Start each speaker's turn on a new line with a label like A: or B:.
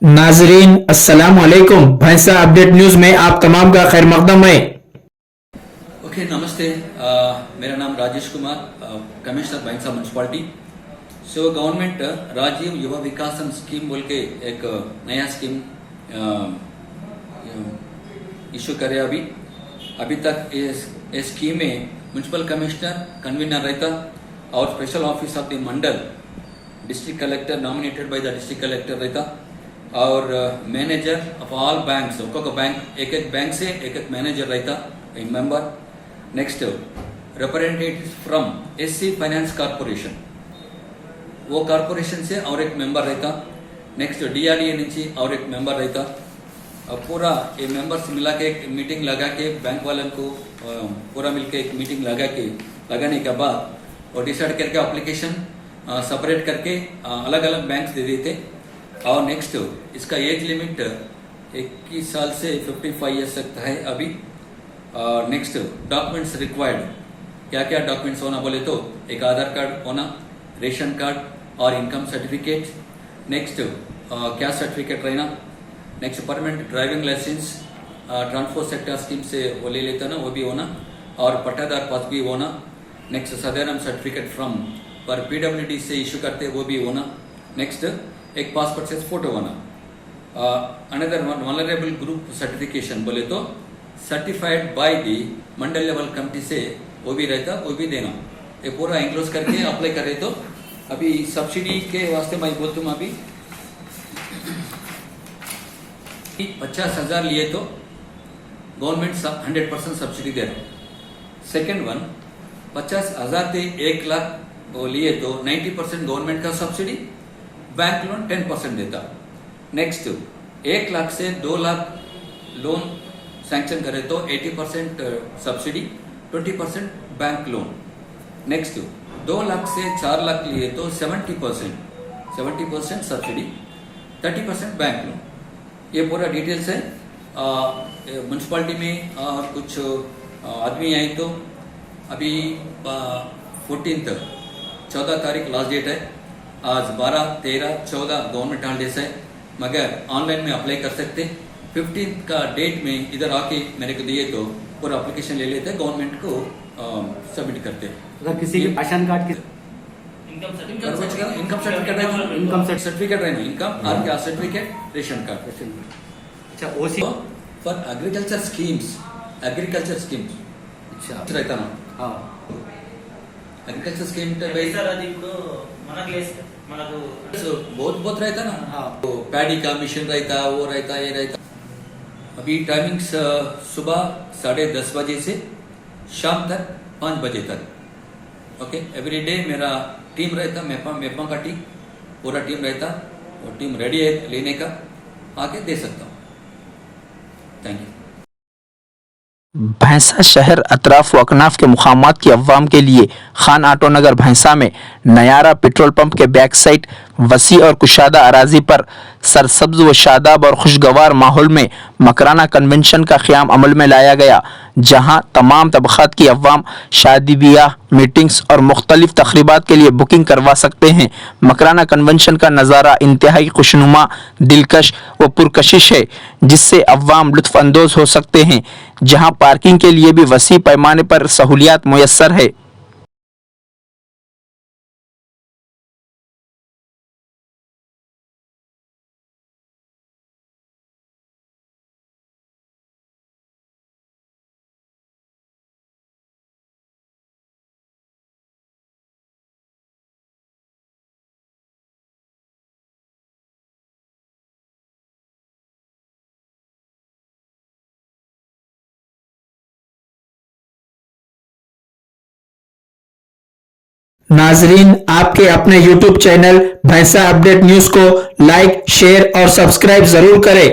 A: नाजरीन अस्सलाम वालेकुम। भैंसा अपडेट न्यूज में आप तमाम का खैर मकदम है।
B: ओके नमस्ते। मेरा नाम राजेश कुमार, कमिश्नर भैंसा म्यूनसिपालिटी। सो गवर्नमेंट राजीव युवा विकास स्कीम बोल के एक नया स्कीम इशू करे। अभी तक इस स्कीम में म्यूनसिपल कमिश्नर कन्वीनर रहता और special office of the Mandal district collector nominated by the district collector रहता और मैनेजर ऑफ ऑल बैंक्स, ఒక్కొక్క बैंक एक बैंक से एक मैनेजर रहता एक member. Next representatives from SC finance corporation, वो कॉर्पोरेशन से और एक मेंबर रहता। नेक्स्ट डीआरडीए नीचे और एक मेंबर रहता। और पूरा ये मेंबर्स मिला के एक मीटिंग लगा के बैंक वालों को पूरा मिलके एक मीटिंग लगाने के बाद और डिसाइड करके एप्लीकेशन सेपरेट करके अलग अलग बैंक्स दे देते। और नेक्स्ट इसका एज लिमिट 21 साल से 55 ईयर्स तक है अभी। और नेक्स्ट डॉक्यूमेंट्स रिक्वायर्ड, क्या क्या डॉक्यूमेंट्स होना बोले तो एक आधार कार्ड होना, रेशन कार्ड और income certificate. Next caste certificate रहना। Next permanent driving licence transport sector scheme से वो ले लेता ना, वो भी होना। और पट्टादार पास भी होना। नेक्स्ट साधारण सर्टिफिकेट फ्रॉम पर पीडब्ल्यूडी से इशू करते वो भी होना। नेक्स्ट एक पासपोर्ट साइज फोटो होना। अनदर वनरेबल ग्रुप सर्टिफिकेशन बोले तो certified by the Mandal level committee से वो भी रहता, वो भी देना। ये पूरा इंक्लोज करके अप्लाई करे तो अभी सब्सिडी के वास्ते मैं बोलता हूँ अभी 50,000 लिए तो गवर्नमेंट 100% सब्सिडी दे रहा। सेकेंड वन 50,000 से 1 लाख वो लिए तो 90% गवर्नमेंट का सब्सिडी, बैंक लोन 10% देता। नेक्स्ट 1 लाख से 2 लाख लोन सैंक्शन करे तो 80% subsidy, 20% bank loan. Next 2 lakh से 4 लाख लिए तो 70% सब्सिडी, 30% बैंक लोन। ये पूरा डिटेल्स है। म्यूनसिपालिटी में और कुछ आदमी आए तो अभी 14 तारीख लास्ट डेट है। आज 12, 13, 14 गवर्नमेंट हॉलीडेज है, मगर ऑनलाइन में अप्लाई कर सकते। 15 का डेट में इधर आके मेरे को दिए तो पूरा एप्लीकेशन ले लेते, गवर्नमेंट को सबमिट करते।
C: अगर किसी के राशन कार्ड की
B: इनकम सर्टिफिकेट रहना, इनकम और क्या सर्टिफिकेट, रेशन कार्ड।
C: अच्छा ओसी
B: फॉर एग्रीकल्चर स्कीम्स
C: अच्छा
B: रहता ना।
C: हाँ
B: అగ్రికల్చర్ స్కీమ్
D: సార్ అది ఇప్పుడు మనకు
B: बहुत रहता ना।
C: हाँ।
B: तो पैडी का मिशन रहता, वो रहता, ये रहता। अभी टाइमिंग्स सुबह 10:30 बजे से शाम तक 5 बजे तक। ओके, एवरी डे मेरा टीम रहता, मेपा का टीम, पूरा टीम रहता। वो टीम रेडी है लेने का, आके दे सकता हूँ। Thank you.
E: भैंसा शहर अतराफ व अकनाफ के मुकामात की अवाम के लिए खान आटो नगर भैंसा में नयारा पेट्रोल पंप के बैक साइड वसी और कुशादा अराजी पर सरसब्ज व शादाब और खुशगवार माहौल में मकराना कन्वेंशन का क़याम अमल में लाया गया, जहां तमाम तबक़ात की अवाम शादी ब्याह, मीटिंग्स और मुख्तलिफ तक़रीबात के लिए बुकिंग करवा सकते हैं। मकराना कन्वेंशन का नज़ारा इंतहाई खुशनुमा, दिलकश व पुरकशिश है, जिससे अवाम लुत्फ़ अंदोज़ हो सकते हैं, जहां पार्किंग के लिए भी वसी पैमाने पर सहूलियात मुयस्सर है।
A: नाजरीन आपके अपने YouTube चैनल भैंसा अपडेट न्यूज को लाइक, शेयर और सब्सक्राइब जरूर करें।